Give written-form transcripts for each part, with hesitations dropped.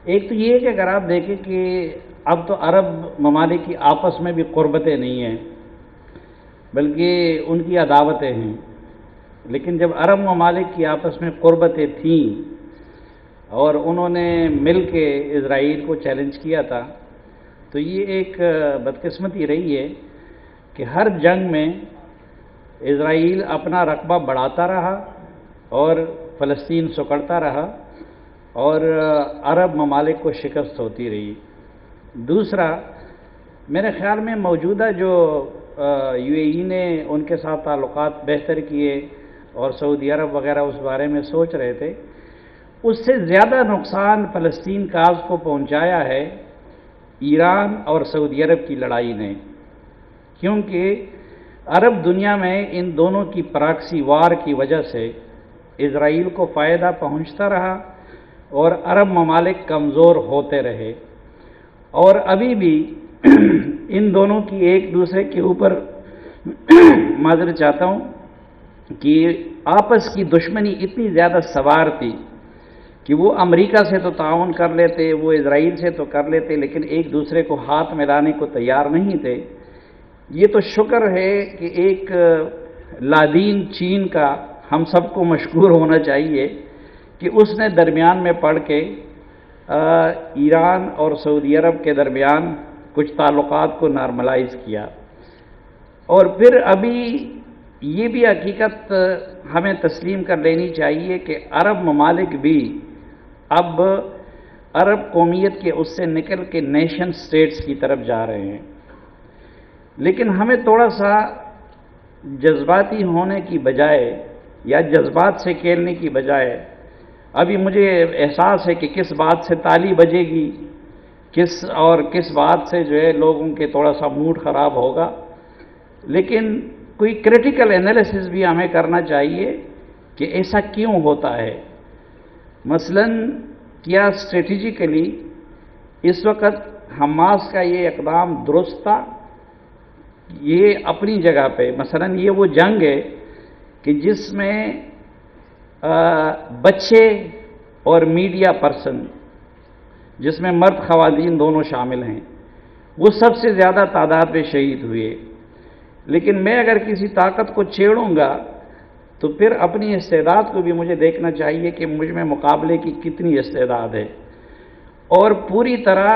ایک تو یہ ہے کہ اگر آپ دیکھیں کہ اب تو عرب ممالک کی آپس میں بھی قربتیں نہیں ہیں بلکہ ان کی عداوتیں ہیں، لیکن جب عرب ممالک کی آپس میں قربتیں تھیں اور انہوں نے مل کے اسرائیل کو چیلنج کیا تھا، تو یہ ایک بدقسمتی رہی ہے کہ ہر جنگ میں اسرائیل اپنا رقبہ بڑھاتا رہا اور فلسطین سکڑتا رہا اور عرب ممالک کو شکست ہوتی رہی۔ دوسرا، میرے خیال میں موجودہ جو یو اے ای نے ان کے ساتھ تعلقات بہتر کیے اور سعودی عرب وغیرہ اس بارے میں سوچ رہے تھے، اس سے زیادہ نقصان فلسطین کاز کو پہنچایا ہے ایران اور سعودی عرب کی لڑائی نے، کیونکہ عرب دنیا میں ان دونوں کی پراکسی وار کی وجہ سے اسرائیل کو فائدہ پہنچتا رہا اور عرب ممالک کمزور ہوتے رہے، اور ابھی بھی ان دونوں کی ایک دوسرے کے اوپر معذرت چاہتا ہوں کہ آپس کی دشمنی اتنی زیادہ سوار تھی کہ وہ امریکہ سے تو تعاون کر لیتے، وہ اسرائیل سے تو کر لیتے، لیکن ایک دوسرے کو ہاتھ ملانے کو تیار نہیں تھے۔ یہ تو شکر ہے کہ ایک لادین چین کا ہم سب کو مشکور ہونا چاہیے کہ اس نے درمیان میں پڑھ کے ایران اور سعودی عرب کے درمیان کچھ تعلقات کو نارملائز کیا۔ اور پھر ابھی یہ بھی حقیقت ہمیں تسلیم کر لینی چاہیے کہ عرب ممالک بھی اب عرب قومیت کے اس سے نکل کے نیشن سٹیٹس کی طرف جا رہے ہیں، لیکن ہمیں تھوڑا سا جذباتی ہونے کی بجائے یا جذبات سے کھیلنے کی بجائے، ابھی مجھے احساس ہے کہ کس بات سے تالی بجے گی، کس بات سے جو ہے لوگوں کے تھوڑا سا موڈ خراب ہوگا، لیکن کوئی کریٹیکل انالیسس بھی ہمیں کرنا چاہیے کہ ایسا کیوں ہوتا ہے۔ مثلاً کیا اسٹریٹجیکلی اس وقت حماس کا یہ اقدام درست تھا؟ یہ اپنی جگہ پہ، مثلاً یہ وہ جنگ ہے کہ جس میں بچے اور میڈیا پرسن، جس میں مرد خواتین دونوں شامل ہیں، وہ سب سے زیادہ تعداد میں شہید ہوئے، لیکن میں اگر کسی طاقت کو چھیڑوں گا تو پھر اپنی استعداد کو بھی مجھے دیکھنا چاہیے کہ مجھ میں مقابلے کی کتنی استعداد ہے۔ اور پوری طرح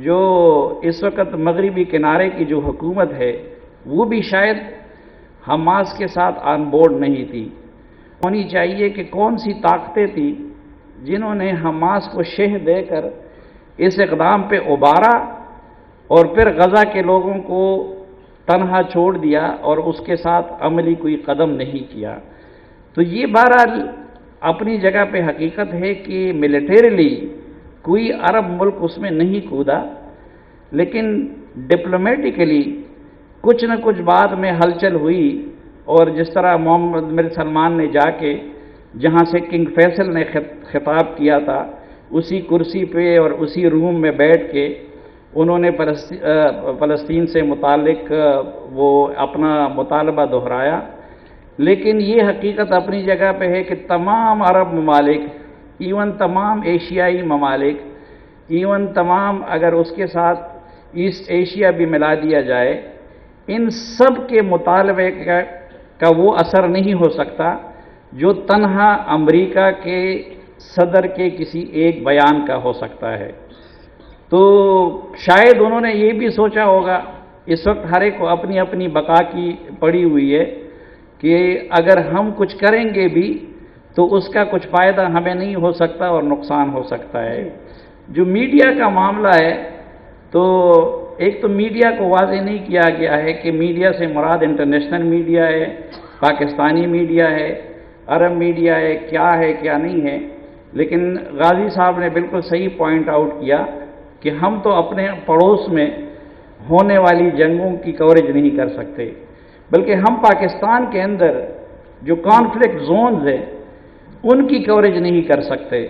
جو اس وقت مغربی کنارے کی جو حکومت ہے وہ بھی شاید حماس کے ساتھ آن بورڈ نہیں تھی۔ ہونی چاہیے کہ کون سی طاقتیں تھیں جنہوں نے حماس کو شہ دے کر اس اقدام پہ ابھارا اور پھر غزہ کے لوگوں کو تنہا چھوڑ دیا اور اس کے ساتھ عملی کوئی قدم نہیں کیا۔ تو یہ بہرحال اپنی جگہ پہ حقیقت ہے کہ ملیٹریلی کوئی عرب ملک اس میں نہیں کودا، لیکن ڈپلومیٹیکلی کچھ نہ کچھ بعد میں ہلچل ہوئی، اور جس طرح محمد بن سلمان نے جا کے جہاں سے کنگ فیصل نے خطاب کیا تھا اسی کرسی پہ اور اسی روم میں بیٹھ کے انہوں نے فلسطین سے متعلق وہ اپنا مطالبہ دہرایا، لیکن یہ حقیقت اپنی جگہ پہ ہے کہ تمام عرب ممالک، ایون تمام ایشیائی ممالک، ایون تمام اگر اس کے ساتھ ایسٹ ایشیا بھی ملا دیا جائے، ان سب کے مطالبے کا وہ اثر نہیں ہو سکتا جو تنہا امریکہ کے صدر کے کسی ایک بیان کا ہو سکتا ہے۔ تو شاید انہوں نے یہ بھی سوچا ہوگا، اس وقت ہر ایک کو اپنی اپنی بقا کی پڑی ہوئی ہے کہ اگر ہم کچھ کریں گے بھی تو اس کا کچھ فائدہ ہمیں نہیں ہو سکتا اور نقصان ہو سکتا ہے۔ جو میڈیا کا معاملہ ہے، تو ایک تو میڈیا کو واضح نہیں کیا گیا ہے کہ میڈیا سے مراد انٹرنیشنل میڈیا ہے، پاکستانی میڈیا ہے، عرب میڈیا ہے، کیا نہیں ہے، لیکن غازی صاحب نے بالکل صحیح پوائنٹ آؤٹ کیا کہ ہم تو اپنے پڑوس میں ہونے والی جنگوں کی کوریج نہیں کر سکتے، بلکہ ہم پاکستان کے اندر جو کانفلکٹ زونز ہیں ان کی کوریج نہیں کر سکتے۔